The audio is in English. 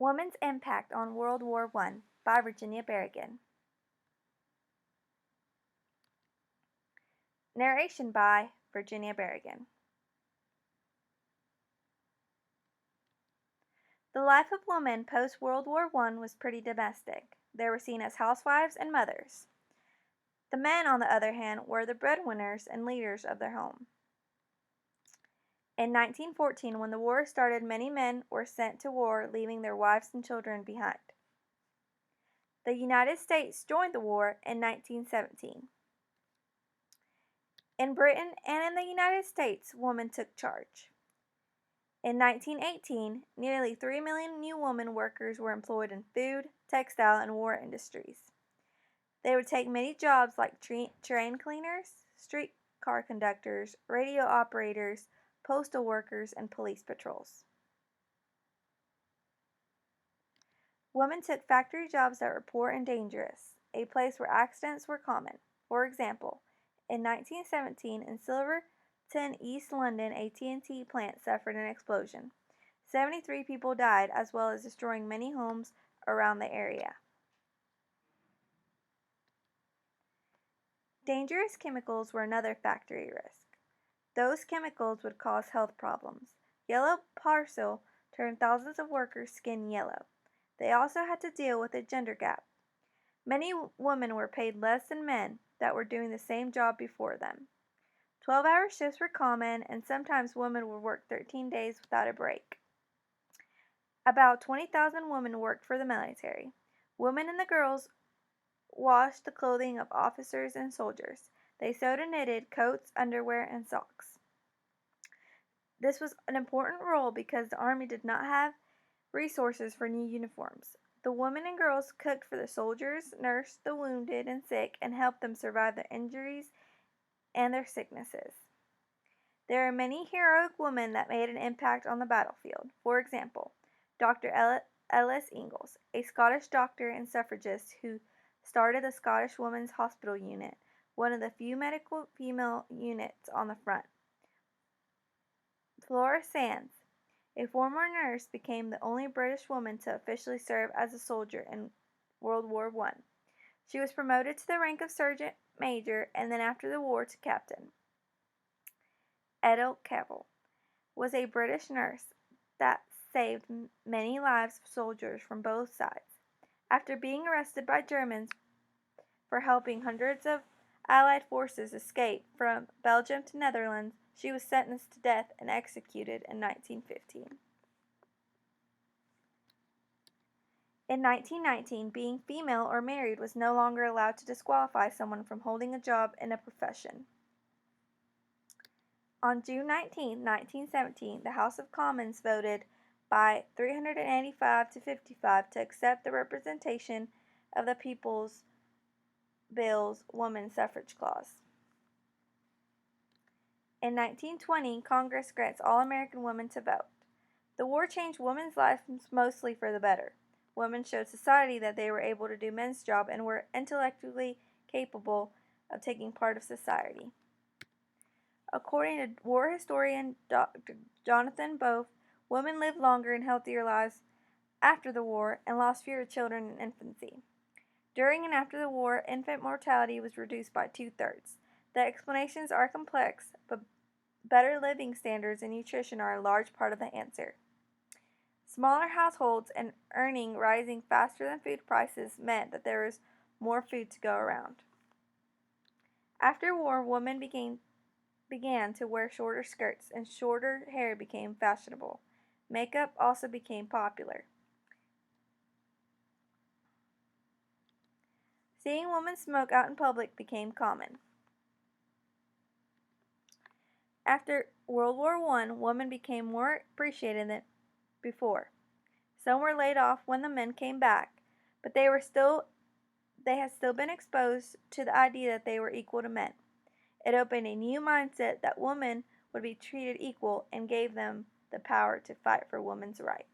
Woman's Impact on World War I by Virginia Berrigan. Narration by Virginia Berrigan. The life of women post-World War I was pretty domestic. They were seen as housewives and mothers. The men, on the other hand, were the breadwinners and leaders of their home. In 1914, when the war started, many men were sent to war, leaving their wives and children behind. The United States joined the war in 1917. In Britain and in the United States, women took charge. In 1918, nearly 3 million new women workers were employed in food, textile, and war industries. They would take many jobs like train cleaners, streetcar conductors, radio operators, postal workers, and police patrols. Women took factory jobs that were poor and dangerous, a place where accidents were common. For example, in 1917, in Silverton, East London, AT&T plant suffered an explosion. 73 people died, as well as destroying many homes around the area. Dangerous chemicals were another factory risk. Those chemicals would cause health problems. Yellow parcel turned thousands of workers' skin yellow. They also had to deal with a gender gap. Many women were paid less than men that were doing the same job before them. 12-hour shifts were common, and sometimes women would work 13 days without a break. About 20,000 women worked for the military. Women and the girls washed the clothing of officers and soldiers. They sewed and knitted coats, underwear, and socks. This was an important role because the Army did not have resources for new uniforms. The women and girls cooked for the soldiers, nursed the wounded and sick, and helped them survive their injuries and their sicknesses. There are many heroic women that made an impact on the battlefield. For example, Dr. Alice Ingalls, a Scottish doctor and suffragist who started the Scottish Women's Hospital Unit, one of the few medical female units on the front. Flora Sands, a former nurse, became the only British woman to officially serve as a soldier in World War I. She was promoted to the rank of sergeant major and then after the war to captain. Edel Cavell was a British nurse that saved many lives of soldiers from both sides. After being arrested by Germans for helping hundreds of Allied forces escape from Belgium to Netherlands, she was sentenced to death and executed in 1915. In 1919, being female or married was no longer allowed to disqualify someone from holding a job in a profession. On June 19, 1917, the House of Commons voted by 385 to 55 to accept the Representation of the People's Bill's Women's Suffrage Clause. In 1920, Congress grants all American women to vote. The war changed women's lives mostly for the better. Women showed society that they were able to do men's job and were intellectually capable of taking part of society. According to war historian Dr. Jonathan Both, women lived longer and healthier lives after the war and lost fewer children in infancy. During and after the war, infant mortality was reduced by 2/3. The explanations are complex, but better living standards and nutrition are a large part of the answer. Smaller households and earning rising faster than food prices meant that there was more food to go around. After war, women began to wear shorter skirts and shorter hair became fashionable. Makeup also became popular. Seeing women smoke out in public became common. After World War I, women became more appreciated than before. Some were laid off when the men came back, but they had still been exposed to the idea that they were equal to men. It opened a new mindset that women would be treated equal and gave them the power to fight for women's rights.